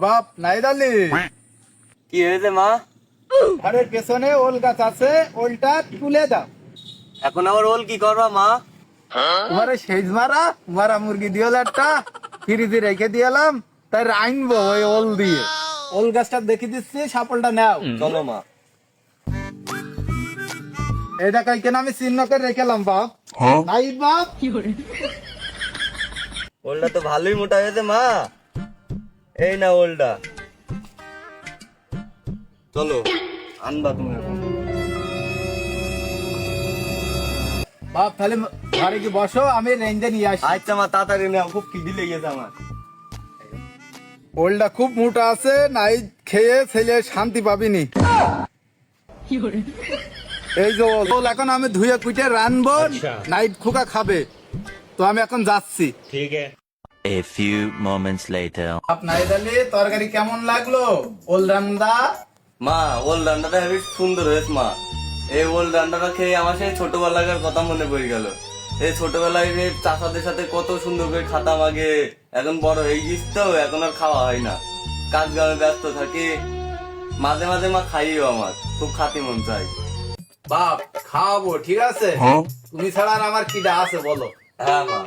বাপ নাহিদ আলী, কি হয়েছে মা? ঘরের পেছনে ওল গাছ আছে, ওলটা তুলে দাও। এখন আবার ওল কি করবা মা? তোমার সেজ মারা মারা মুরগি দিয়ে একটা ফ্রিজে রেখে দিলাম, তাই রাইনবো ওই ওল দিয়ে। ওল গাছটা দেখে দিচ্ছি, সাপলটা নাও। চলো মা। এটা কালকে আমি চিহ্ন করে রেখেলাম বাপ। নাহিদ বাপ, ওলটা তো ভালোই মোটা হয়েছে মা। এই না ওলটা, চলো আনবা তুমি এখন। বাপ তাহলে ঘরে কি বসো, আমি রেঞ্জে নিয়ে আসি। আচ্ছা মা, তাড়াতাড়ি নাও, খুব খিদি লেগেছে আমার। ওলটা খুব মোটা আছে, নাহিদ খেয়ে ছেলে শান্তি পাবিনি। এই যে ওল এখন আমি ধুয়ে কুটে রানবো, নাহিদ খোকা খাবে। তো আমি এখন যাচ্ছি। A few moments later. বাপ নাহিদ আলী, তরকারি কেমন লাগলো? ওল রান্দা মা, ওল রান্নাটা হেবি সুন্দর হয়েছে মা। এই ওল রান্নাটা খেয়ে আমার সেই ছোটবেলাকার কথা মনে পড়ে গেল। এই ছোটবেলায় যে চাচাদের সাথে কত সুন্দর করে খাতাম আগে। এখন বড় হয়ে গেছি তো, এখন আর খাওয়া হয় না, কাজ কামে ব্যস্ত থাকি। মাঝে মাঝে মা খাইও, আমার খুব খাতি মন চাই। বাপ খাওয়াবো, ঠিক আছে? তুমি ছাড়া আর আমার কিডা আছে বলো? হ্যাঁ মা।